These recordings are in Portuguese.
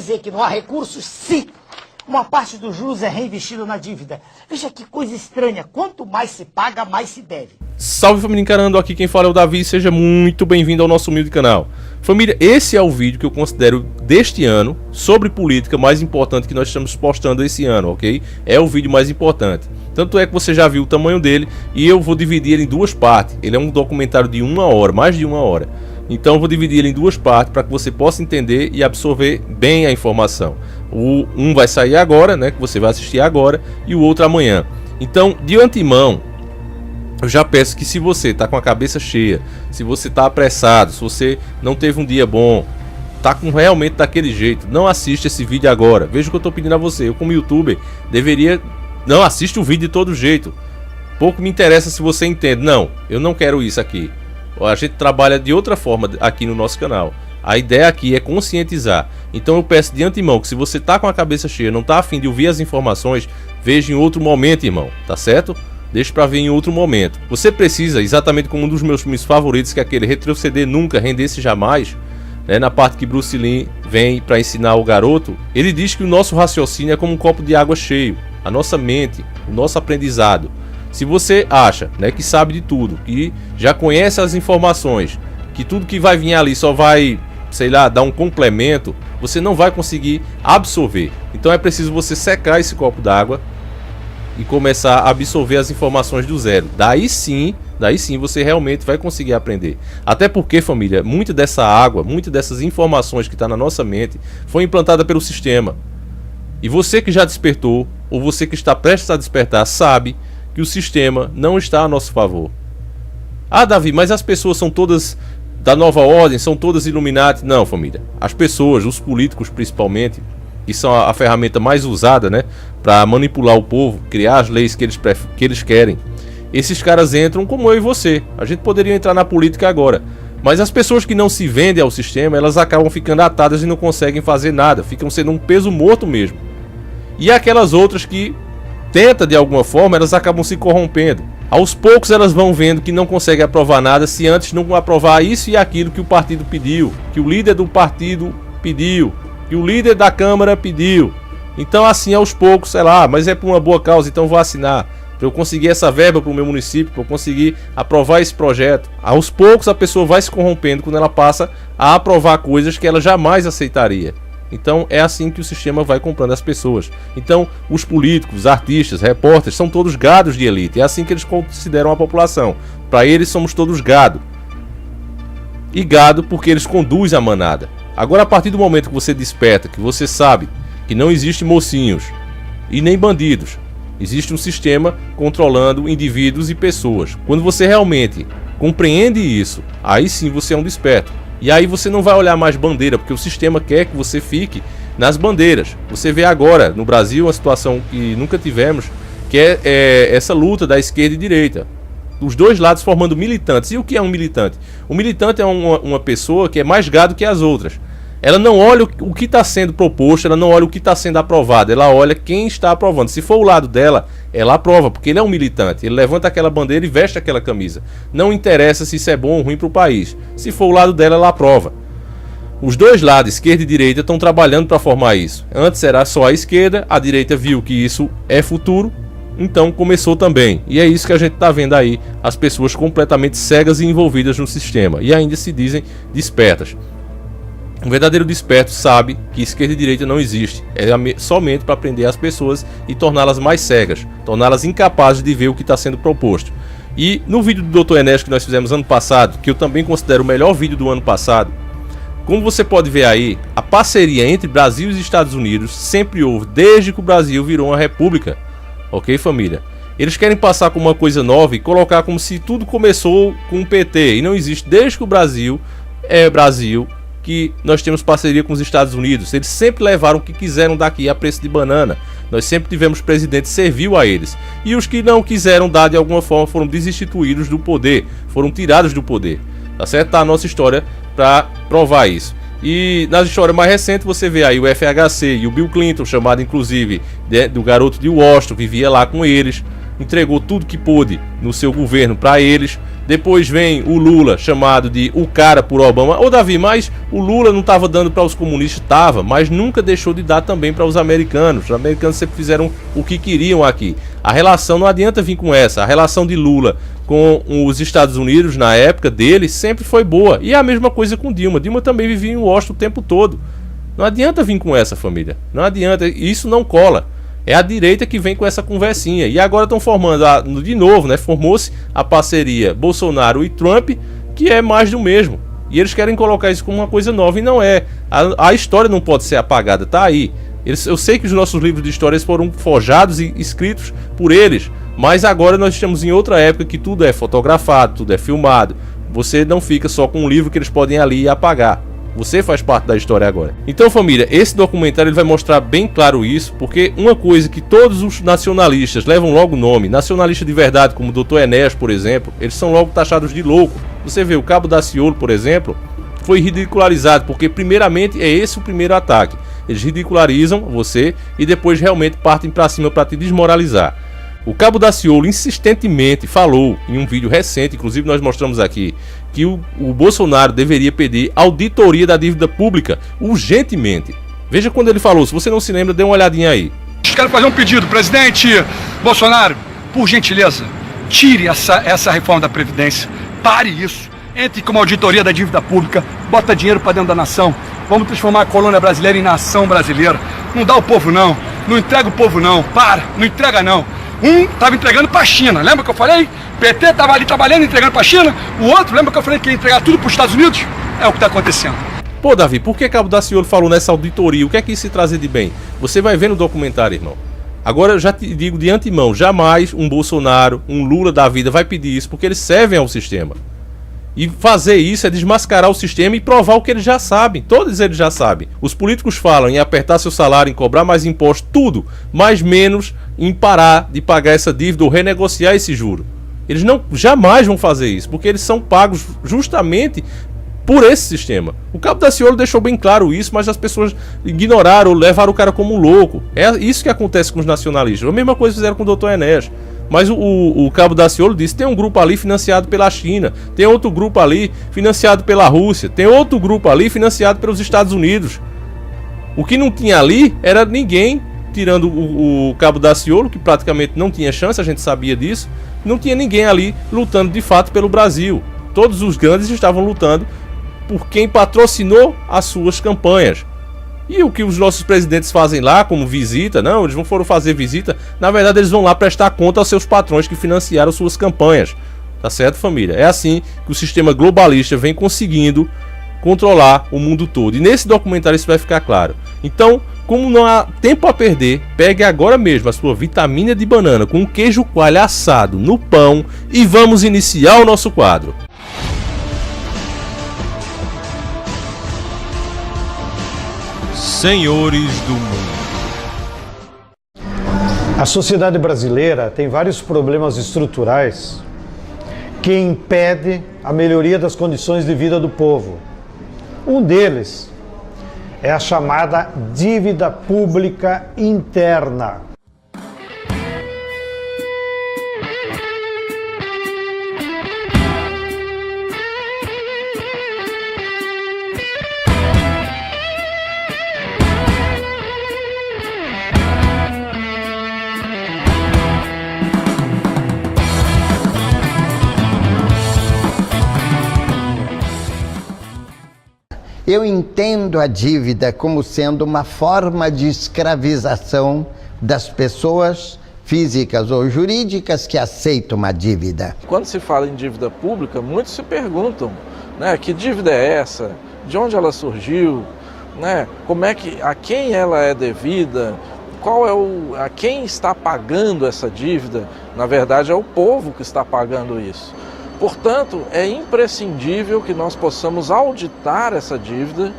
dizer que não há recursos, sim. Uma parte dos juros é reinvestido na dívida. Veja que coisa estranha. Quanto mais se paga, mais se deve. Salve família Encarando, aqui quem fala é o Davi. Seja muito bem-vindo ao nosso humilde canal. Família, esse é o vídeo que eu considero deste ano sobre política mais importante que nós estamos postando esse ano, ok? É o vídeo mais importante. Tanto é que você já viu o tamanho dele e eu vou dividir ele em duas partes. Ele é um documentário de 1 hora, mais de 1 hora. Então eu vou dividir ele em duas partes para que você possa entender e absorver bem a informação. Um vai sair agora, né, que você vai assistir agora, e o outro amanhã. Então, de antemão, eu já peço que se você está com a cabeça cheia, se você está apressado, se você não teve um dia bom, tá com realmente daquele jeito, não assiste esse vídeo agora. Veja o que eu estou pedindo a você. Eu como youtuber deveria... Não, assiste o vídeo de todo jeito. Pouco me interessa se você entende. Não, eu não quero isso aqui. A gente trabalha de outra forma aqui no nosso canal. A ideia aqui é conscientizar. Então eu peço de antemão que se você tá com a cabeça cheia, não tá afim de ouvir as informações, veja em outro momento, irmão, tá certo? Deixa pra ver em outro momento. Você precisa, exatamente como um dos meus filmes favoritos, que é aquele Retroceder Nunca, Render-se Jamais, né, na parte que Bruce Lee vem para ensinar o garoto, ele diz que o nosso raciocínio é como um copo de água cheio. A nossa mente, o nosso aprendizado. Se você acha, né, que sabe de tudo, que já conhece as informações, que tudo que vai vir ali só vai, sei lá, dar um complemento, você não vai conseguir absorver. Então é preciso você secar esse copo d'água e começar a absorver as informações do zero. Daí sim você realmente vai conseguir aprender. Até porque, família, muita dessa água, muitas dessas informações que está na nossa mente foi implantada pelo sistema. E você que já despertou, ou você que está prestes a despertar, sabe que o sistema não está a nosso favor. Ah, Davi, mas as pessoas são todas da nova ordem, são todas Illuminati. Não, família. As pessoas, os políticos principalmente, que são a ferramenta mais usada, né, para manipular o povo, criar as leis que eles querem. Esses caras entram como eu e você. A gente poderia entrar na política agora. Mas as pessoas que não se vendem ao sistema, elas acabam ficando atadas e não conseguem fazer nada. Ficam sendo um peso morto mesmo. E aquelas outras que tentam de alguma forma, elas acabam se corrompendo. Aos poucos elas vão vendo que não conseguem aprovar nada se antes não aprovar isso e aquilo que o partido pediu, que o líder do partido pediu, que o líder da Câmara pediu. Então assim aos poucos, sei lá, mas é por uma boa causa, então vou assinar. Para eu conseguir essa verba para o meu município, para eu conseguir aprovar esse projeto. Aos poucos a pessoa vai se corrompendo quando ela passa a aprovar coisas que ela jamais aceitaria. Então é assim que o sistema vai comprando as pessoas. Então os políticos, artistas, repórteres são todos gados de elite. É assim que eles consideram a população. Para eles somos todos gado. E gado porque eles conduzem a manada. Agora a partir do momento que você desperta, que você sabe que não existe mocinhos e nem bandidos, existe um sistema controlando indivíduos e pessoas. Quando você realmente compreende isso, aí sim você é um desperto. E aí você não vai olhar mais bandeira, porque o sistema quer que você fique nas bandeiras. Você vê agora no Brasil uma situação que nunca tivemos, que é essa luta da esquerda e direita. Os dois lados formando militantes. E o que é um militante? O militante é uma pessoa que é mais gado que as outras. Ela não olha o que está sendo proposto, ela não olha o que está sendo aprovado, ela olha quem está aprovando. Se for o lado dela, ela aprova, porque ele é um militante, ele levanta aquela bandeira e veste aquela camisa. Não interessa se isso é bom ou ruim para o país. Se for o lado dela, ela aprova. Os dois lados, esquerda e direita, estão trabalhando para formar isso. Antes era só a esquerda, a direita viu que isso é futuro, então começou também. E é isso que a gente está vendo aí, as pessoas completamente cegas e envolvidas no sistema, e ainda se dizem despertas. Um verdadeiro desperto sabe que esquerda e direita não existe. É somente para prender as pessoas e torná-las mais cegas, torná-las incapazes de ver o que está sendo proposto. E no vídeo do Dr. Enéas que nós fizemos ano passado, que eu também considero o melhor vídeo do ano passado, como você pode ver aí, a parceria entre Brasil e Estados Unidos sempre houve, desde que o Brasil virou uma república. Ok, família? Eles querem passar como uma coisa nova e colocar como se tudo começou com o PT. E não existe, desde que o Brasil é Brasil, que nós temos parceria com os Estados Unidos. Eles sempre levaram o que quiseram daqui a preço de banana. Nós sempre tivemos presidente servil a eles. E os que não quiseram dar de alguma forma foram desinstituídos do poder, foram tirados do poder. Tá certo? Tá a nossa história para provar isso. E na história mais recente você vê aí o FHC e o Bill Clinton, chamado inclusive do garoto de Washington, vivia lá com eles, entregou tudo que pôde no seu governo para eles. Depois vem o Lula, chamado de o cara por Obama. Ô Davi, mas o Lula não estava dando para os comunistas? Tava, mas nunca deixou de dar também para os americanos. Os americanos sempre fizeram o que queriam aqui. A relação, não adianta vir com essa. A relação de Lula com os Estados Unidos, na época dele, sempre foi boa. E é a mesma coisa com Dilma. Dilma também vivia em Washington o tempo todo. Não adianta vir com essa, família. Não adianta. Isso não cola. É a direita que vem com essa conversinha. E agora estão formando, de novo, né? Formou-se a parceria Bolsonaro e Trump, que é mais do mesmo. E eles querem colocar isso como uma coisa nova, e não é. A história não pode ser apagada, tá aí. Eu sei que os nossos livros de histórias foram forjados e escritos por eles, mas agora nós estamos em outra época que tudo é fotografado, tudo é filmado. Você não fica só com um livro que eles podem ali apagar. Você faz parte da história agora. Então, família, esse documentário ele vai mostrar bem claro isso, porque uma coisa que todos os nacionalistas levam logo o nome, nacionalista de verdade, como o Dr. Enéas, por exemplo, eles são logo taxados de louco. Você vê, o Cabo Daciolo, por exemplo, foi ridicularizado, porque primeiramente é esse o primeiro ataque. Eles ridicularizam você e depois realmente partem para cima para te desmoralizar. O Cabo Daciolo insistentemente falou em um vídeo recente, inclusive nós mostramos aqui, que o Bolsonaro deveria pedir auditoria da dívida pública urgentemente. Veja quando ele falou, se você não se lembra, dê uma olhadinha aí. Quero fazer um pedido, presidente Bolsonaro, por gentileza, tire essa reforma da Previdência, pare isso, entre com uma auditoria da dívida pública, bota dinheiro para dentro da nação, vamos transformar a colônia brasileira em nação brasileira, não dá o povo não entrega o povo não, não entrega não. Um estava entregando para a China, lembra que eu falei? PT estava ali trabalhando, entregando para a China. O outro, lembra que eu falei que ia entregar tudo para os Estados Unidos? É o que está acontecendo. Pô, Davi, por que Cabo Daciolo falou nessa auditoria? O que é que isso se trazer de bem? Você vai ver no documentário, irmão. Agora eu já te digo de antemão, jamais um Bolsonaro, um Lula da vida vai pedir isso, porque eles servem ao sistema. E fazer isso é desmascarar o sistema e provar o que eles já sabem. Todos eles já sabem. Os políticos falam em apertar seu salário, em cobrar mais impostos, tudo, mas menos em parar de pagar essa dívida ou renegociar esse juro. Eles jamais vão fazer isso, porque eles são pagos justamente por esse sistema. O Cabo Daciolo deixou bem claro isso, mas as pessoas ignoraram, levaram o cara como um louco. É isso que acontece com os nacionalistas. A mesma coisa fizeram com o Dr. Enéas. Mas o Cabo Daciolo disse, tem um grupo ali financiado pela China, tem outro grupo ali financiado pela Rússia, tem outro grupo ali financiado pelos Estados Unidos. O que não tinha ali era ninguém, tirando o Cabo Daciolo, que praticamente não tinha chance, a gente sabia disso, não tinha ninguém ali lutando de fato pelo Brasil. Todos os grandes estavam lutando por quem patrocinou as suas campanhas. E o que os nossos presidentes fazem lá, como visita, não, eles não foram fazer visita, na verdade eles vão lá prestar conta aos seus patrões que financiaram suas campanhas. Tá certo, família? É assim que o sistema globalista vem conseguindo controlar o mundo todo. E nesse documentário isso vai ficar claro. Então, como não há tempo a perder, pegue agora mesmo a sua vitamina de banana com queijo coalho assado no pão e vamos iniciar o nosso quadro. Senhores do Mundo. A sociedade brasileira tem vários problemas estruturais que impedem a melhoria das condições de vida do povo. Um deles é a chamada dívida pública interna. Eu entendo a dívida como sendo uma forma de escravização das pessoas físicas ou jurídicas que aceitam uma dívida. Quando se fala em dívida pública, muitos se perguntam, né, que dívida é essa? De onde ela surgiu? Né? A quem ela é devida? A quem está pagando essa dívida? Na verdade, é o povo que está pagando isso. Portanto, é imprescindível que nós possamos auditar essa dívida,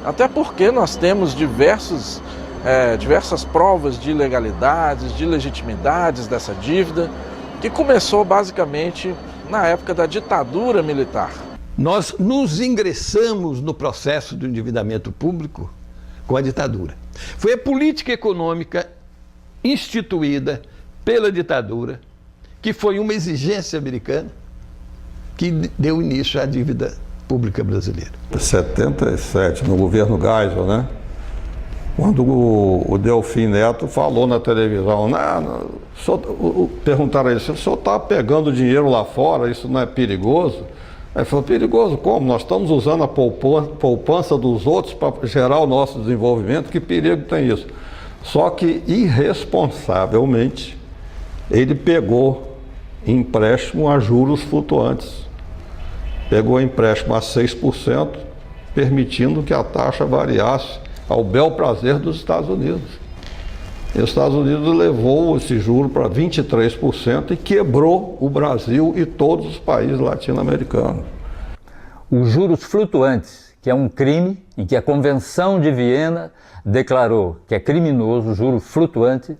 até porque nós temos diversas provas de ilegalidades, de legitimidades dessa dívida, que começou basicamente na época da ditadura militar. Nós nos ingressamos no processo do endividamento público com a ditadura. Foi a política econômica instituída pela ditadura, que foi uma exigência americana, que deu início à dívida pública brasileira. 77, no governo Geisel, né? Quando o Delfim Neto falou na televisão, perguntaram a ele, o senhor está pegando dinheiro lá fora, isso não é perigoso? Aí ele falou, perigoso como? Nós estamos usando a poupança dos outros para gerar o nosso desenvolvimento, que perigo tem isso? Só que, irresponsavelmente, ele pegou empréstimo a juros flutuantes. Pegou empréstimo a 6%, permitindo que a taxa variasse ao bel prazer dos Estados Unidos. E os Estados Unidos levou esse juro para 23% e quebrou o Brasil e todos os países latino-americanos. Os juros flutuantes, que é um crime em que a Convenção de Viena declarou que é criminoso o juro flutuante,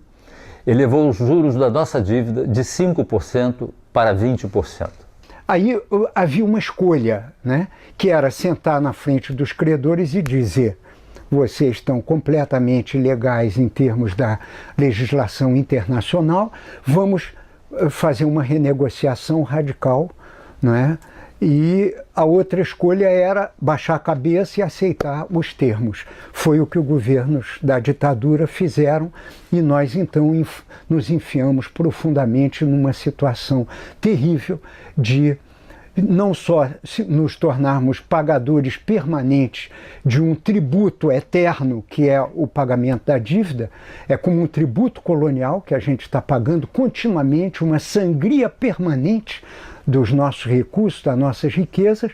elevou os juros da nossa dívida de 5% para 20%. Aí havia uma escolha, né, que era sentar na frente dos credores e dizer: vocês estão completamente ilegais em termos da legislação internacional, vamos fazer uma renegociação radical, né? E a outra escolha era baixar a cabeça e aceitar os termos. Foi o que os governos da ditadura fizeram e nós então nos enfiamos profundamente numa situação terrível de não só nos tornarmos pagadores permanentes de um tributo eterno, que é o pagamento da dívida, é como um tributo colonial que a gente está pagando continuamente, uma sangria permanente dos nossos recursos, das nossas riquezas,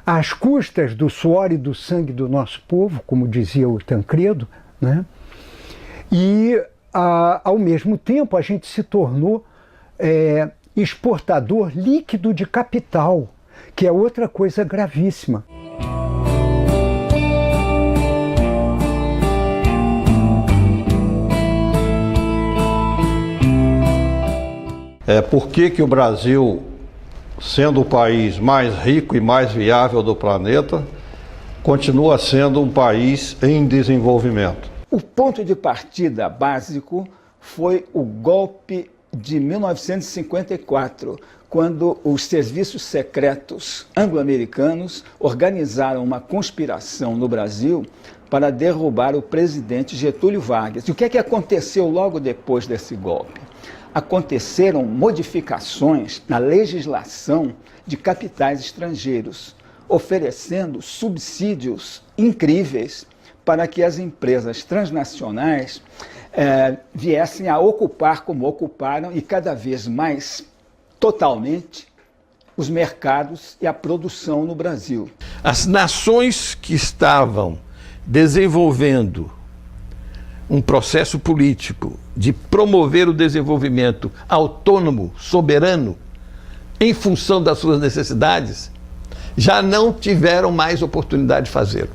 às custas do suor e do sangue do nosso povo, como dizia o Tancredo, né? E, ao mesmo tempo, a gente se tornou exportador líquido de capital, que é outra coisa gravíssima. Por que o Brasil, sendo o país mais rico e mais viável do planeta, continua sendo um país em desenvolvimento? O ponto de partida básico foi o golpe de 1954, quando os serviços secretos anglo-americanos organizaram uma conspiração no Brasil para derrubar o presidente Getúlio Vargas. E o que é que aconteceu logo depois desse golpe? Aconteceram modificações na legislação de capitais estrangeiros, oferecendo subsídios incríveis para que as empresas transnacionais viessem a ocupar como ocuparam e cada vez mais totalmente os mercados e a produção no Brasil. As nações que estavam desenvolvendo um processo político de promover o desenvolvimento autônomo, soberano, em função das suas necessidades, já não tiveram mais oportunidade de fazê-lo.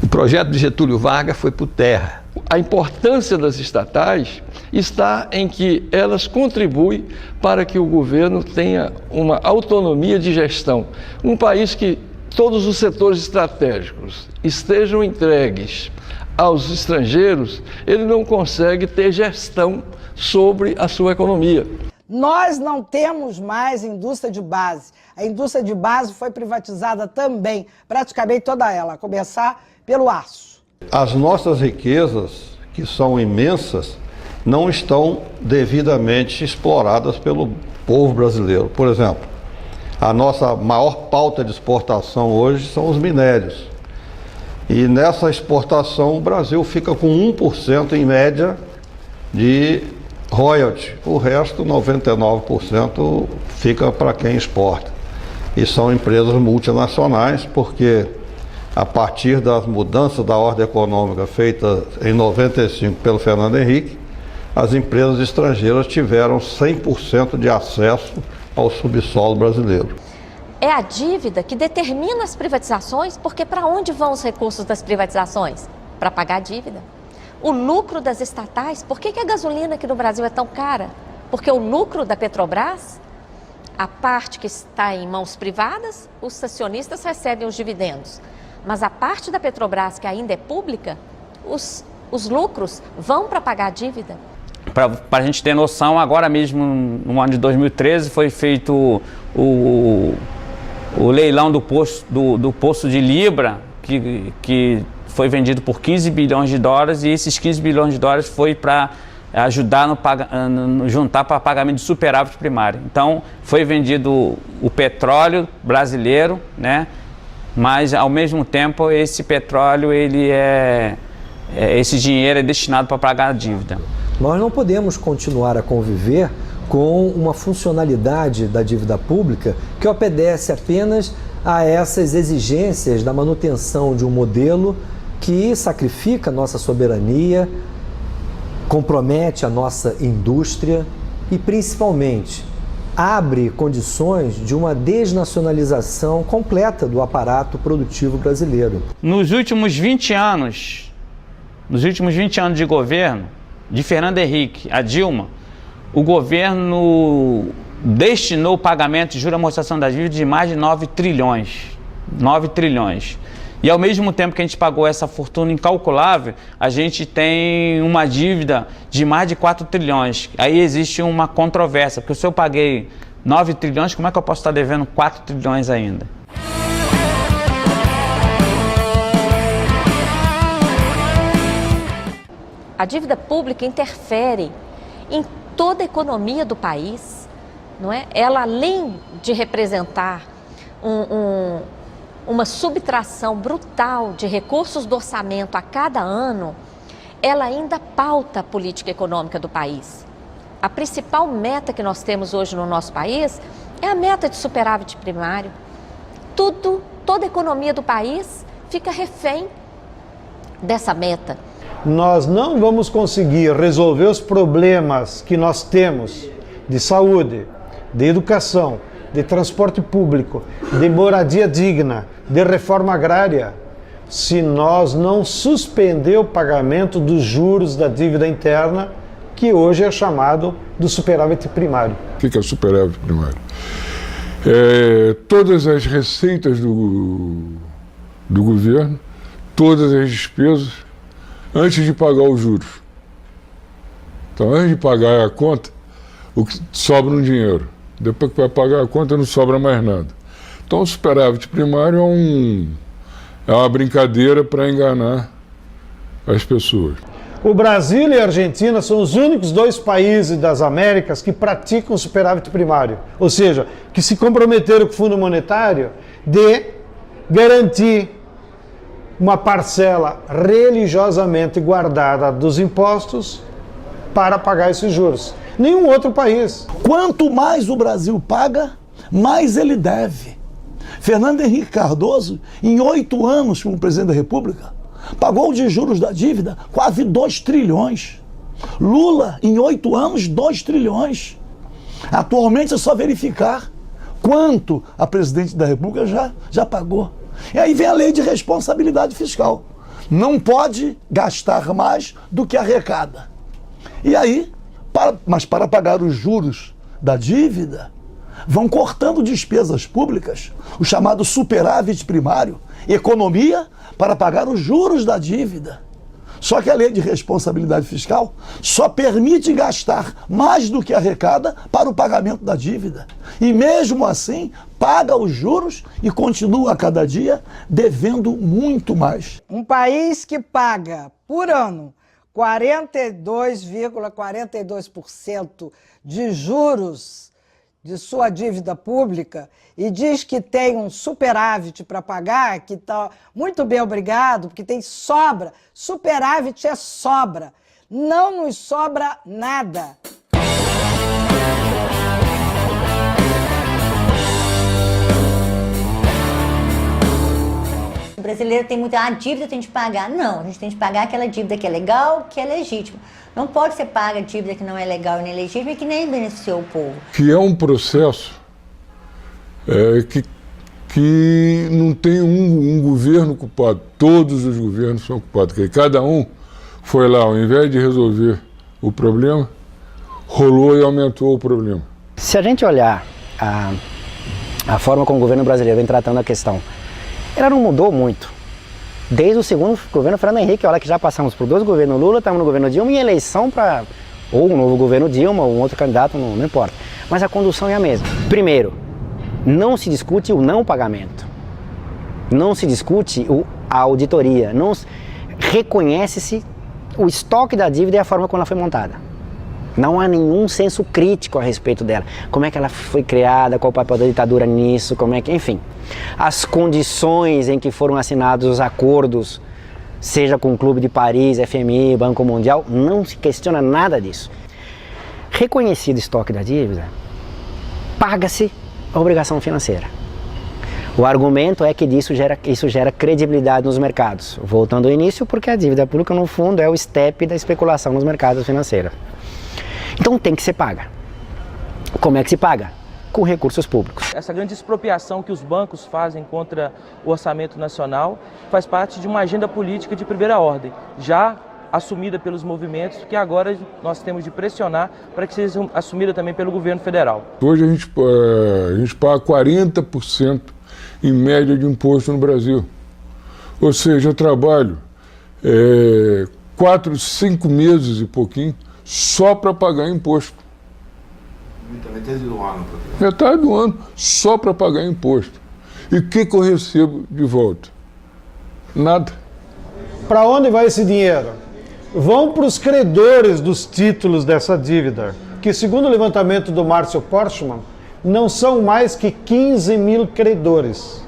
O projeto de Getúlio Vargas foi por terra. A importância das estatais está em que elas contribuem para que o governo tenha uma autonomia de gestão. Um país que todos os setores estratégicos estejam entregues aos estrangeiros, ele não consegue ter gestão sobre a sua economia. Nós não temos mais indústria de base. A indústria de base foi privatizada também, praticamente toda ela, a começar pelo aço. As nossas riquezas, que são imensas, não estão devidamente exploradas pelo povo brasileiro. Por exemplo, a nossa maior pauta de exportação hoje são os minérios. E nessa exportação o Brasil fica com 1% em média de royalty. O resto, 99%, fica para quem exporta. E são empresas multinacionais, porque a partir das mudanças da ordem econômica feitas em 95 pelo Fernando Henrique, as empresas estrangeiras tiveram 100% de acesso ao subsolo brasileiro. É a dívida que determina as privatizações, porque para onde vão os recursos das privatizações? Para pagar a dívida. O lucro das estatais, por que a gasolina aqui no Brasil é tão cara? Porque o lucro da Petrobras, a parte que está em mãos privadas, os acionistas recebem os dividendos. Mas a parte da Petrobras que ainda é pública, os lucros vão para pagar a dívida. Para a gente ter noção, agora mesmo, no ano de 2013, foi feito o leilão do Poço de Libra, que foi vendido por 15 bilhões de dólares, e esses 15 bilhões de dólares foi para ajudar juntar para pagamento de superávit primário. Então, foi vendido o petróleo brasileiro, né? Mas, ao mesmo tempo, esse petróleo, esse dinheiro é destinado para pagar a dívida. Nós não podemos continuar a conviver com uma funcionalidade da dívida pública que obedece apenas a essas exigências da manutenção de um modelo que sacrifica a nossa soberania, compromete a nossa indústria e, principalmente, abre condições de uma desnacionalização completa do aparato produtivo brasileiro. Nos últimos 20 anos de governo, de Fernando Henrique a Dilma, o governo destinou o pagamento de juros e amortização da dívida de mais de 9 trilhões. 9 trilhões. E ao mesmo tempo que a gente pagou essa fortuna incalculável, a gente tem uma dívida de mais de 4 trilhões. Aí existe uma controvérsia, porque se eu paguei 9 trilhões, como é que eu posso estar devendo 4 trilhões ainda? A dívida pública interfere em toda a economia do país, não é? Ela, além de representar uma subtração brutal de recursos do orçamento a cada ano, ela ainda pauta a política econômica do país. A principal meta que nós temos hoje no nosso país é a meta de superávit primário. Toda a economia do país fica refém dessa meta. Nós não vamos conseguir resolver os problemas que nós temos de saúde, de educação, de transporte público, de moradia digna, de reforma agrária, se nós não suspender o pagamento dos juros da dívida interna, que hoje é chamado do superávit primário. O que é o superávit primário? Todas as receitas do governo, todas as despesas, antes de pagar os juros. Então, antes de pagar a conta, o que sobra um dinheiro. Depois que vai pagar a conta, não sobra mais nada. Então, o superávit primário é uma brincadeira para enganar as pessoas. O Brasil e a Argentina são os únicos 2 países das Américas que praticam superávit primário. Ou seja, que se comprometeram com o Fundo Monetário de garantir uma parcela religiosamente guardada dos impostos para pagar esses juros. Nenhum outro país. Quanto mais o Brasil paga, mais ele deve. Fernando Henrique Cardoso, em 8 anos como presidente da República, pagou de juros da dívida quase 2 trilhões. Lula, em 8 anos, 2 trilhões. Atualmente é só verificar quanto a presidente da República já pagou. E aí vem a lei de responsabilidade fiscal. Não pode gastar mais do que arrecada. E aí, mas para pagar os juros da dívida, vão cortando despesas públicas, o chamado superávit primário, economia para pagar os juros da dívida. Só que a lei de responsabilidade fiscal só permite gastar mais do que arrecada para o pagamento da dívida. E mesmo assim, paga os juros e continua a cada dia devendo muito mais. Um país que paga por ano 42,42% de juros de sua dívida pública e diz que tem um superávit para pagar, que está muito bem, obrigado, porque tem sobra. Superávit é sobra. Não nos sobra nada. O brasileiro tem muita dívida, tem que pagar. Não, a gente tem que pagar aquela dívida que é legal, que é legítima. Não pode ser paga dívida que não é legal e nem legítima e que nem beneficiou o povo. Que é um processo que não tem um governo culpado. Todos os governos são culpados. Que cada um foi lá, ao invés de resolver o problema, rolou e aumentou o problema. Se a gente olhar a forma como o governo brasileiro vem tratando a questão, ela não mudou muito. Desde o segundo governo Fernando Henrique, olha que já passamos por 2 governos Lula, estamos no governo Dilma, em eleição para Ou um novo governo Dilma, ou um outro candidato, não importa. Mas a condução é a mesma. Primeiro, não se discute o não pagamento. Não se discute a auditoria. Reconhece-se o estoque da dívida e a forma como ela foi montada. Não há nenhum senso crítico a respeito dela. Como é que ela foi criada, qual o papel da ditadura nisso, enfim. As condições em que foram assinados os acordos, seja com o Clube de Paris, FMI, Banco Mundial, não se questiona nada disso. Reconhecido o estoque da dívida, paga-se a obrigação financeira. O argumento é que isso gera credibilidade nos mercados. Voltando ao início, porque a dívida pública, no fundo, é o step da especulação nos mercados financeiros. Então tem que ser paga. Como é que se paga? Com recursos públicos. Essa grande expropriação que os bancos fazem contra o orçamento nacional faz parte de uma agenda política de primeira ordem, já assumida pelos movimentos, que agora nós temos de pressionar para que seja assumida também pelo governo federal. Hoje a gente paga 40% em média de imposto no Brasil. Ou seja, eu trabalho 4, 5 meses e pouquinho só para pagar imposto. Metade do ano. Metade do ano só para pagar imposto. E o que eu recebo de volta? Nada. Para onde vai esse dinheiro? Vão para os credores dos títulos dessa dívida, que segundo o levantamento do Márcio Korschmann, não são mais que 15 mil credores.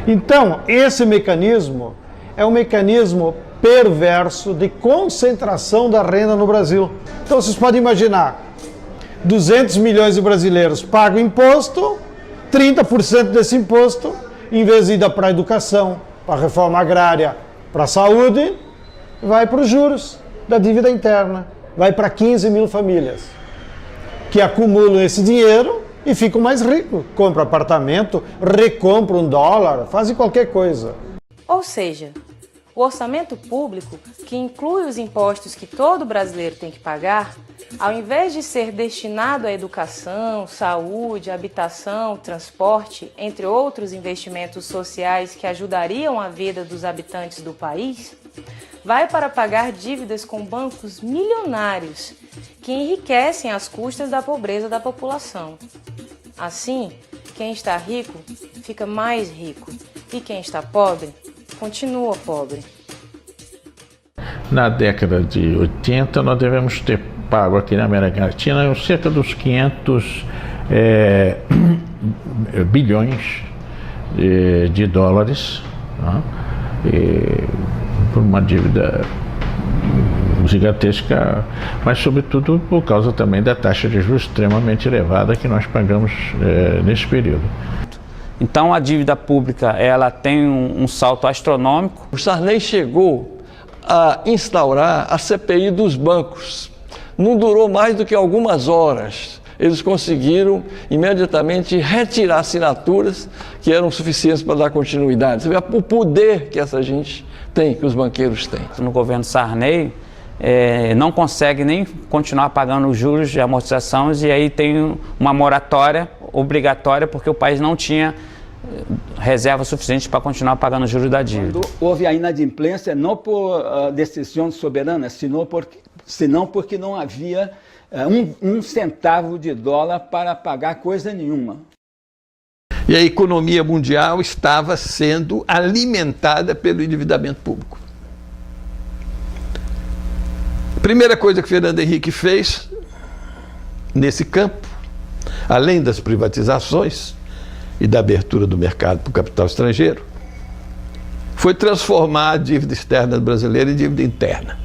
Então, esse mecanismo é um mecanismo perverso de concentração da renda no Brasil. Então, vocês podem imaginar, 200 milhões de brasileiros pagam imposto, 30% desse imposto, em vez de ir para a educação, para a reforma agrária, para a saúde, vai para os juros da dívida interna, vai para 15 mil famílias, que acumulam esse dinheiro e ficam mais ricos. Compram apartamento, recompram dólar, fazem qualquer coisa. Ou seja, o orçamento público, que inclui os impostos que todo brasileiro tem que pagar, ao invés de ser destinado à educação, saúde, habitação, transporte, entre outros investimentos sociais que ajudariam a vida dos habitantes do país, vai para pagar dívidas com bancos milionários que enriquecem às custas da pobreza da população. Assim, quem está rico fica mais rico e quem está pobre continua pobre. Na década de 80, nós devemos ter pago aqui na América Latina cerca dos 500 bilhões de dólares, por uma dívida gigantesca, mas sobretudo por causa também da taxa de juros extremamente elevada que nós pagamos nesse período. Então a dívida pública ela tem um salto astronômico. O Sarney chegou a instaurar a CPI dos bancos. Não durou mais do que algumas horas. Eles conseguiram imediatamente retirar assinaturas que eram suficientes para dar continuidade. Você vê o poder que essa gente tem, que os banqueiros têm. No governo Sarney, não consegue nem continuar pagando os juros de amortizações e aí tem uma moratória obrigatória porque o país não tinha reserva suficiente para continuar pagando os juros da dívida. Quando houve a inadimplência, não por decisão soberana, senão porque não havia um centavo de dólar para pagar coisa nenhuma. E a economia mundial estava sendo alimentada pelo endividamento público. A primeira coisa que Fernando Henrique fez nesse campo, além das privatizações e da abertura do mercado para o capital estrangeiro, foi transformar a dívida externa brasileira em dívida interna.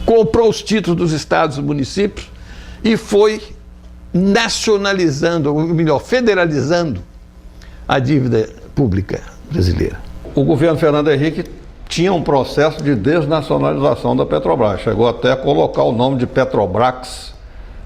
Comprou os títulos dos estados e municípios e foi nacionalizando, ou melhor, federalizando a dívida pública brasileira. O governo Fernando Henrique tinha um processo de desnacionalização da Petrobras. Chegou até a colocar o nome de Petrobrax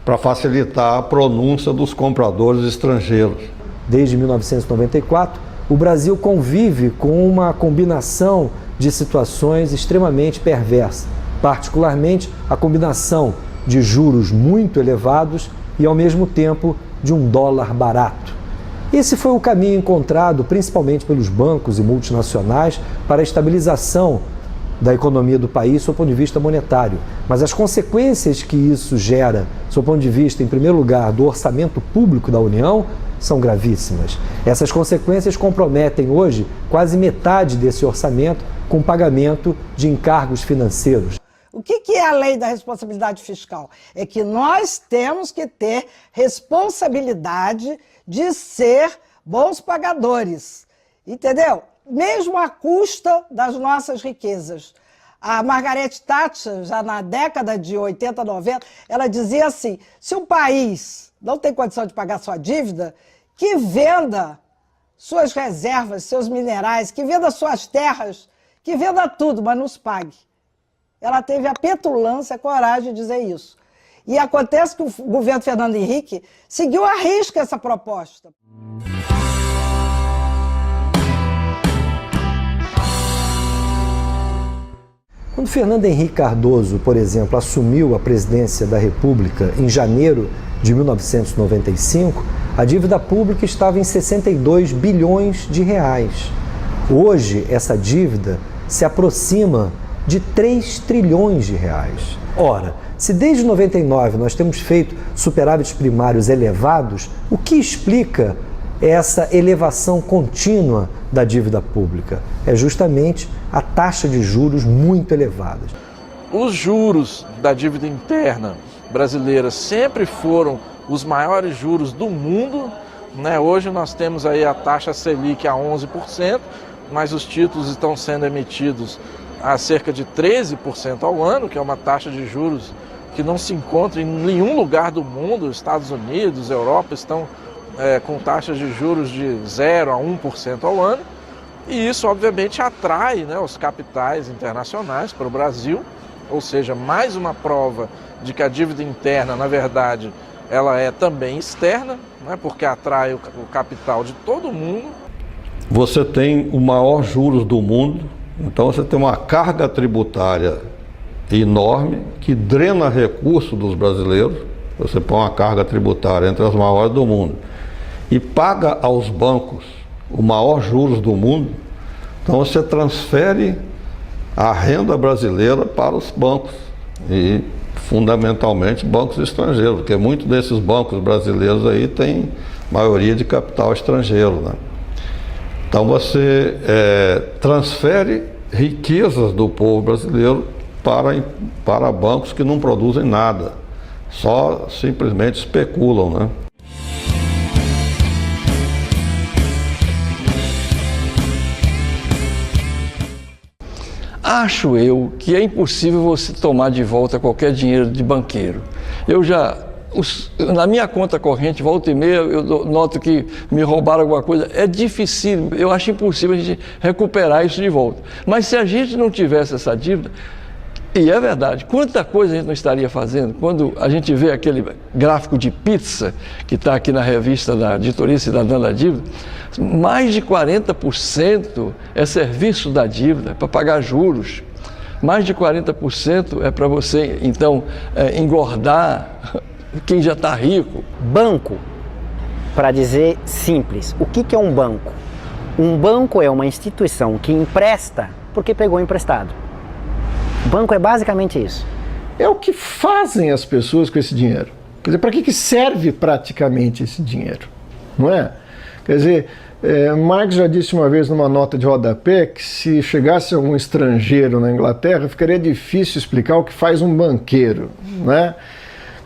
para facilitar a pronúncia dos compradores estrangeiros. Desde 1994, o Brasil convive com uma combinação de situações extremamente perversas, particularmente a combinação de juros muito elevados e, ao mesmo tempo, de um dólar barato. Esse foi o caminho encontrado principalmente pelos bancos e multinacionais para a estabilização da economia do país, do ponto de vista monetário. Mas as consequências que isso gera, do ponto de vista, em primeiro lugar, do orçamento público da União, são gravíssimas. Essas consequências comprometem hoje quase metade desse orçamento com pagamento de encargos financeiros. O que é a lei da responsabilidade fiscal? É que nós temos que ter responsabilidade de ser bons pagadores, entendeu? Mesmo à custa das nossas riquezas. A Margaret Thatcher, já na década de 80, 90, ela dizia assim, se um país não tem condição de pagar sua dívida, que venda suas reservas, seus minerais, que venda suas terras, que venda tudo, mas nos pague. Ela teve a petulância, a coragem de dizer isso. E acontece que o governo Fernando Henrique seguiu à risca essa proposta. Quando Fernando Henrique Cardoso, por exemplo, assumiu a presidência da República em janeiro de 1995, a dívida pública estava em 62 bilhões de reais. Hoje, essa dívida se aproxima de 3 trilhões de reais. Ora, se desde 99 nós temos feito superávites primários elevados, o que explica essa elevação contínua da dívida pública? É justamente a taxa de juros muito elevada. Os juros da dívida interna brasileira sempre foram os maiores juros do mundo, né? Hoje nós temos aí a taxa Selic a 11%, mas os títulos estão sendo emitidos a cerca de 13% ao ano, que é uma taxa de juros que não se encontra em nenhum lugar do mundo. Estados Unidos, Europa estão com taxas de juros de 0 a 1% ao ano, e isso obviamente atrai, né, os capitais internacionais para o Brasil, ou seja, mais uma prova de que a dívida interna, na verdade, ela é também externa, né, porque atrai o capital de todo mundo. Você tem o maior juros do mundo, então você tem uma carga tributária enorme que drena recursos dos brasileiros. Você põe uma carga tributária entre as maiores do mundo e paga aos bancos o maior juros do mundo, então você transfere a renda brasileira para os bancos e fundamentalmente bancos estrangeiros, porque muitos desses bancos brasileiros aí têm maioria de capital estrangeiro, né? Então você transfere riquezas do povo brasileiro para bancos que não produzem nada, só simplesmente especulam, né? Acho eu que é impossível você tomar de volta qualquer dinheiro de banqueiro. Na minha conta corrente, volta e meia, eu noto que me roubaram alguma coisa. É difícil, eu acho impossível a gente recuperar isso de volta. Mas se a gente não tivesse essa dívida, e é verdade, quanta coisa a gente não estaria fazendo quando a gente vê aquele gráfico de pizza que está aqui na revista da Editoria Cidadã da Dívida, mais de 40% é serviço da dívida, para pagar juros. Mais de 40% é para você, então, engordar quem já está rico. Banco, para dizer simples, o que é um banco? Um banco é uma instituição que empresta porque pegou emprestado. Banco é basicamente isso. É o que fazem as pessoas com esse dinheiro. Quer dizer, para que serve praticamente esse dinheiro? Não é? Quer dizer, Marx já disse uma vez numa nota de rodapé que se chegasse algum estrangeiro na Inglaterra, ficaria difícil explicar o que faz um banqueiro, né?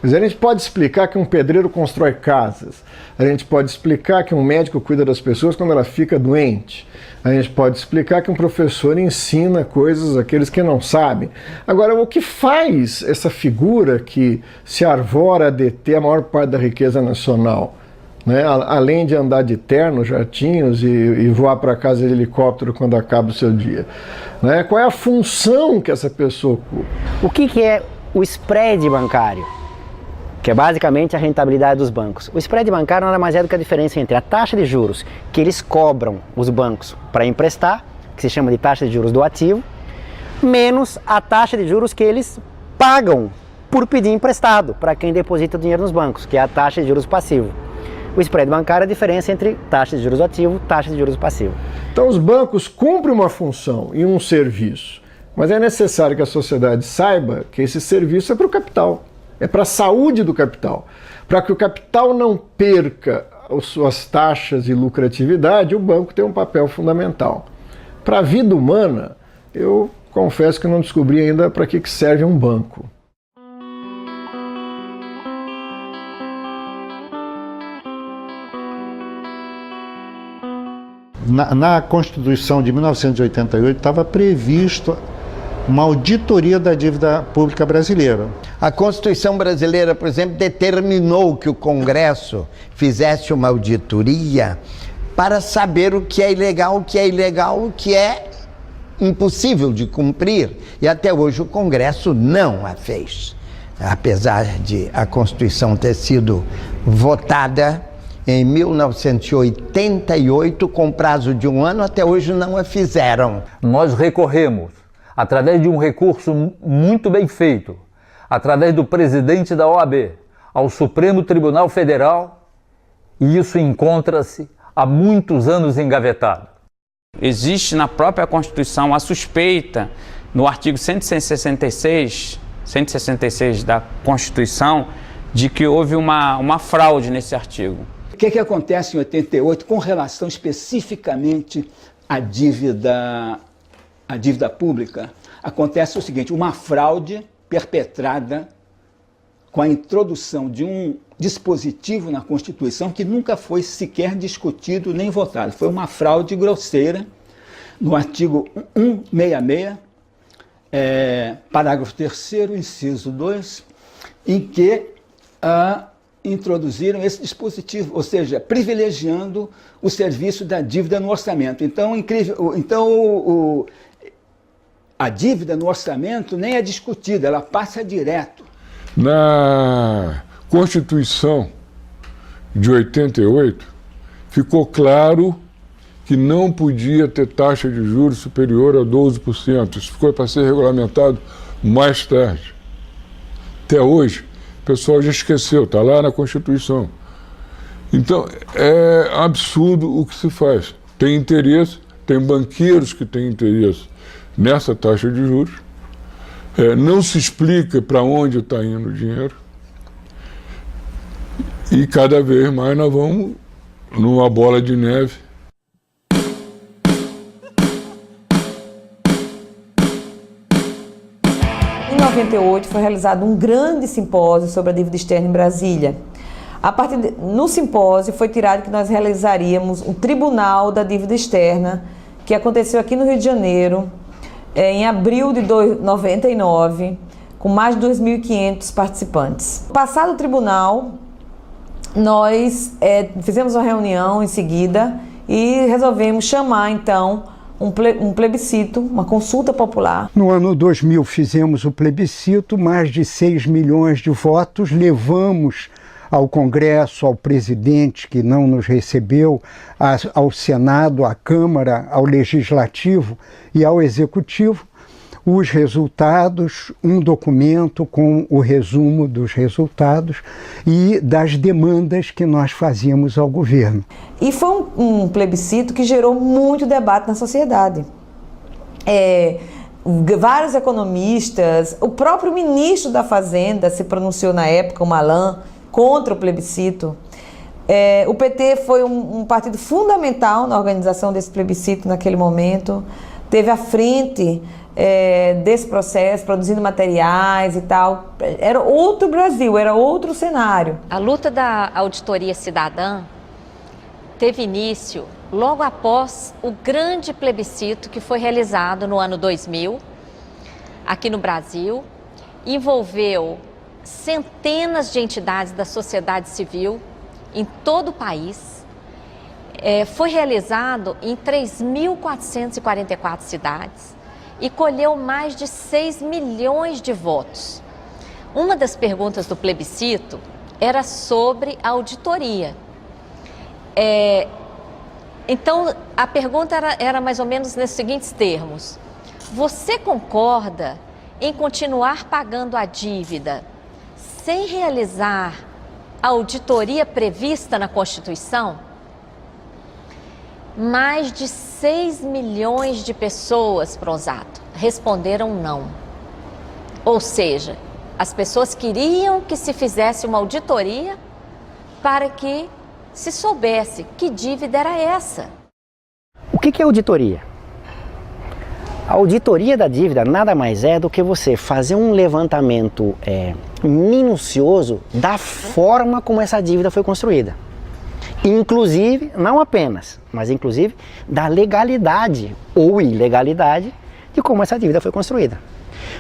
Quer dizer, a gente pode explicar que um pedreiro constrói casas, a gente pode explicar que um médico cuida das pessoas quando ela fica doente, a gente pode explicar que um professor ensina coisas àqueles que não sabem. Agora, o que faz essa figura que se arvora a deter a maior parte da riqueza nacional, né? Além de andar de terno, jatinhos e voar para casa de helicóptero quando acaba o seu dia, né? Qual é a função que essa pessoa ocupa? O que é o spread bancário? Que é basicamente a rentabilidade dos bancos. O spread bancário nada mais é do que a diferença entre a taxa de juros que eles cobram os bancos para emprestar, que se chama de taxa de juros do ativo, menos a taxa de juros que eles pagam por pedir emprestado para quem deposita o dinheiro nos bancos, que é a taxa de juros passivo. O spread bancário é a diferença entre taxa de juros ativo e taxa de juros passivo. Então os bancos cumprem uma função e um serviço Mas é necessário que a sociedade saiba que esse serviço é para o capital, é para a saúde do capital. Para que o capital não perca as suas taxas de lucratividade, o banco tem um papel fundamental. Para a vida humana, eu confesso que não descobri ainda para que serve um banco. Na Constituição de 1988 estava previsto uma auditoria da dívida pública brasileira. A Constituição brasileira, por exemplo, determinou que o Congresso fizesse uma auditoria para saber o que é ilegal, o que é impossível de cumprir. E até hoje o Congresso não a fez. Apesar de a Constituição ter sido votada em 1988, com prazo de 1 ano, até hoje não a fizeram. Nós recorremos, através de um recurso muito bem feito, através do presidente da OAB, ao Supremo Tribunal Federal, e isso encontra-se há muitos anos engavetado. Existe na própria Constituição a suspeita, no artigo 166 da Constituição, de que houve uma fraude nesse artigo. O que acontece em 88 com relação especificamente à dívida pública? Acontece o seguinte, uma fraude perpetrada com a introdução de um dispositivo na Constituição que nunca foi sequer discutido nem votado. Foi uma fraude grosseira no artigo 166, parágrafo 3º, inciso 2, em que introduziram esse dispositivo, ou seja, privilegiando o serviço da dívida no orçamento. Então, a dívida no orçamento nem é discutida, ela passa direto. Na Constituição de 88, ficou claro que não podia ter taxa de juros superior a 12%. Isso ficou para ser regulamentado mais tarde. Até hoje, o pessoal já esqueceu, está lá na Constituição. Então, é absurdo o que se faz. Tem interesse, tem banqueiros que têm interesse nessa taxa de juros. Não se explica para onde está indo o dinheiro. E cada vez mais nós vamos numa bola de neve. Em 98 foi realizado um grande simpósio sobre a dívida externa em Brasília. No simpósio foi tirado que nós realizaríamos um tribunal da dívida externa, que aconteceu aqui no Rio de Janeiro, em abril de 99, com mais de 2.500 participantes. Passado o tribunal, nós fizemos uma reunião em seguida e resolvemos chamar, então, um plebiscito, uma consulta popular. No ano 2000 fizemos o plebiscito, mais de 6 milhões de votos, levamos ao Congresso, ao presidente que não nos recebeu, ao Senado, à Câmara, ao Legislativo e ao Executivo, os resultados, um documento com o resumo dos resultados e das demandas que nós fazíamos ao governo. E foi um plebiscito que gerou muito debate na sociedade. Vários economistas, o próprio ministro da Fazenda se pronunciou na época, o Malan, contra o plebiscito. O PT foi um partido fundamental na organização desse plebiscito naquele momento, teve à frente desse processo, produzindo materiais e tal. Era outro Brasil, era outro cenário. A luta da auditoria cidadã teve início logo após o grande plebiscito que foi realizado no ano 2000, aqui no Brasil, envolveu centenas de entidades da sociedade civil em todo o país. Foi realizado em 3.444 cidades e colheu mais de 6 milhões de votos. Uma das perguntas do plebiscito era sobre a auditoria. Então, a pergunta era mais ou menos nesses seguintes termos: você concorda em continuar pagando a dívida sem realizar a auditoria prevista na Constituição? Mais de 6 milhões de pessoas, Pronzato, responderam não. Ou seja, as pessoas queriam que se fizesse uma auditoria para que se soubesse que dívida era essa. O que é auditoria? A auditoria da dívida nada mais é do que você fazer um levantamento minucioso da forma como essa dívida foi construída. Inclusive, não apenas, mas inclusive da legalidade ou ilegalidade de como essa dívida foi construída.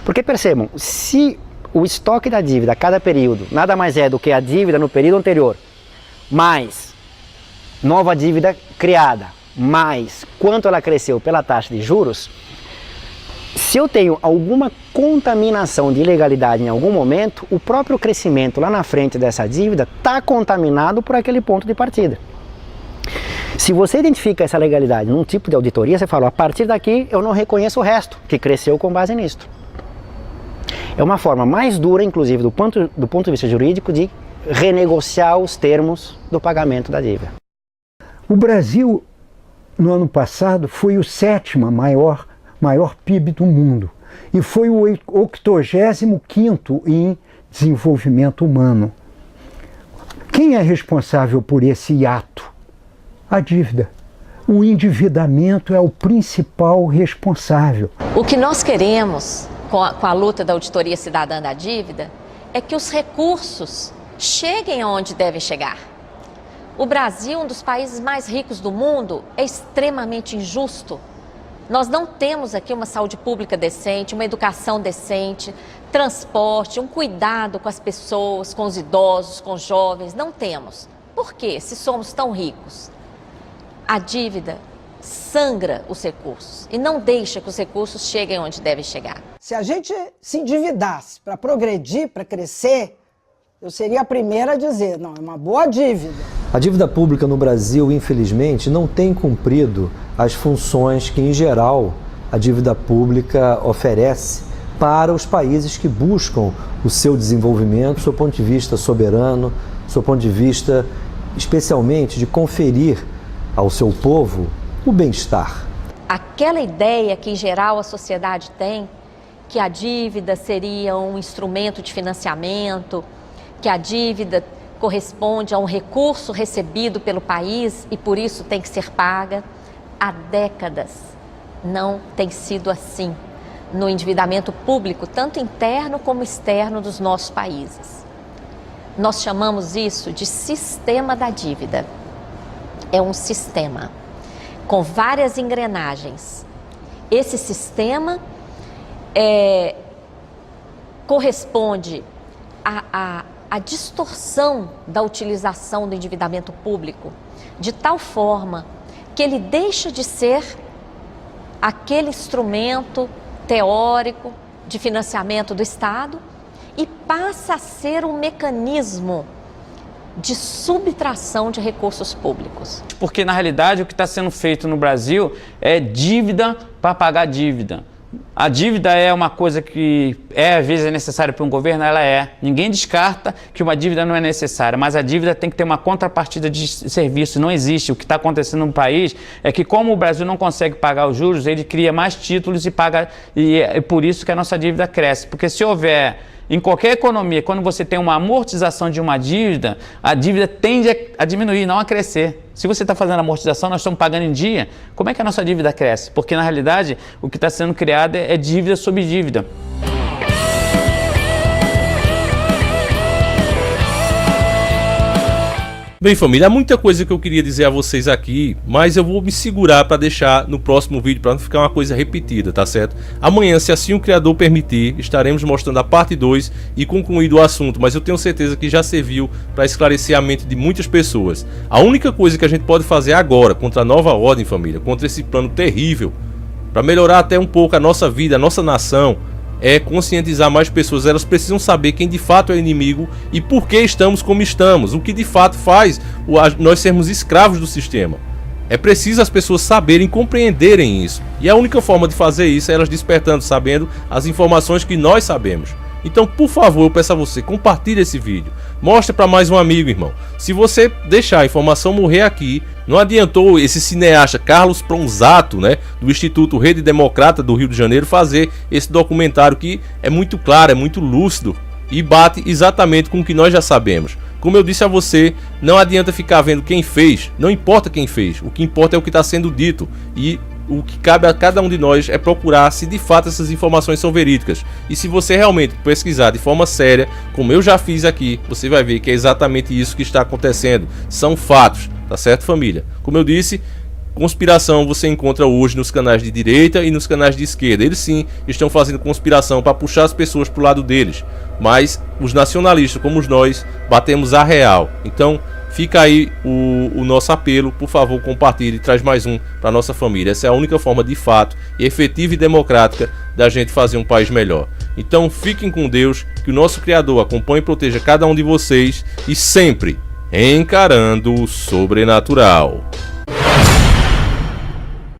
Porque percebam, se o estoque da dívida a cada período nada mais é do que a dívida no período anterior, mais nova dívida criada, mais quanto ela cresceu pela taxa de juros, se eu tenho alguma contaminação de ilegalidade em algum momento, o próprio crescimento lá na frente dessa dívida está contaminado por aquele ponto de partida. Se você identifica essa legalidade num tipo de auditoria, você fala, a partir daqui eu não reconheço o resto, que cresceu com base nisto. É uma forma mais dura, inclusive do ponto de vista jurídico, de renegociar os termos do pagamento da dívida. O Brasil, no ano passado, foi o 7º maior PIB do mundo e foi o 85º em desenvolvimento humano. Quem é responsável por esse hiato? A dívida. O endividamento é o principal responsável. O que nós queremos com a luta da auditoria cidadã da dívida é que os recursos cheguem aonde devem chegar. O Brasil, um dos países mais ricos do mundo, é extremamente injusto. Nós não temos aqui uma saúde pública decente, uma educação decente, transporte, um cuidado com as pessoas, com os idosos, com os jovens. Não temos. Por quê? Se somos tão ricos. A dívida sangra os recursos e não deixa que os recursos cheguem onde devem chegar. Se a gente se endividasse para progredir, para crescer, eu seria a primeira a dizer, não, é uma boa dívida. A dívida pública no Brasil, infelizmente, não tem cumprido as funções que, em geral, a dívida pública oferece para os países que buscam o seu desenvolvimento, do seu ponto de vista soberano, do seu ponto de vista, especialmente, de conferir ao seu povo o bem-estar. Aquela ideia que, em geral, a sociedade tem, que a dívida seria um instrumento de financiamento, que a dívida corresponde a um recurso recebido pelo país e por isso tem que ser paga, há décadas não tem sido assim no endividamento público, tanto interno como externo dos nossos países. Nós chamamos isso de sistema da dívida. É um sistema com várias engrenagens. Esse sistema corresponde à distorção da utilização do endividamento público, de tal forma que ele deixa de ser aquele instrumento teórico de financiamento do Estado e passa a ser um mecanismo de subtração de recursos públicos. Porque, na realidade, o que está sendo feito no Brasil é dívida para pagar dívida. A dívida é uma coisa que às vezes é necessária para um governo, ela é. Ninguém descarta que uma dívida não é necessária, mas a dívida tem que ter uma contrapartida de serviço, não existe. O que está acontecendo no país é que, como o Brasil não consegue pagar os juros, ele cria mais títulos e paga, e é por isso que a nossa dívida cresce. Porque se houver, em qualquer economia, quando você tem uma amortização de uma dívida, a dívida tende a diminuir, não a crescer. Se você está fazendo amortização, nós estamos pagando em dia, como é que a nossa dívida cresce? Porque, na realidade, o que está sendo criado é dívida sobre dívida. Bem, família, há muita coisa que eu queria dizer a vocês aqui, mas eu vou me segurar para deixar no próximo vídeo para não ficar uma coisa repetida, tá certo? Amanhã, se assim o criador permitir, estaremos mostrando a parte 2 e concluído o assunto, mas eu tenho certeza que já serviu para esclarecer a mente de muitas pessoas. A única coisa que a gente pode fazer agora contra a nova ordem, família, contra esse plano terrível, para melhorar até um pouco a nossa vida, a nossa nação, é conscientizar mais pessoas. Elas precisam saber quem de fato é o inimigo e por que estamos como estamos, o que de fato faz nós sermos escravos do sistema. É preciso as pessoas saberem, compreenderem isso, e a única forma de fazer isso é elas despertando, sabendo as informações que nós sabemos. Então, por favor, eu peço a você, compartilhe esse vídeo, mostre para mais um amigo, irmão. Se você deixar a informação morrer aqui, Não adiantou esse cineasta Carlos Pronzato, né, do Instituto Rede Democrata do Rio de Janeiro, fazer esse documentário que é muito claro, é muito lúcido e bate exatamente com o que nós já sabemos. Como eu disse a você, não adianta ficar vendo quem fez, não importa quem fez, o que importa é o que está sendo dito, e o que cabe a cada um de nós é procurar se de fato essas informações são verídicas. E se você realmente pesquisar de forma séria, como eu já fiz aqui, você vai ver que é exatamente isso que está acontecendo. São fatos, tá certo, família? Como eu disse, conspiração você encontra hoje nos canais de direita e nos canais de esquerda. Eles sim estão fazendo conspiração para puxar as pessoas para o lado deles, mas os nacionalistas, como nós, batemos a real. Então fica aí o nosso apelo, por favor, compartilhe e traz mais um para nossa família. Essa é a única forma de fato, efetiva e democrática da gente fazer um país melhor. Então fiquem com Deus, que o nosso Criador acompanhe e proteja cada um de vocês e sempre encarando o sobrenatural.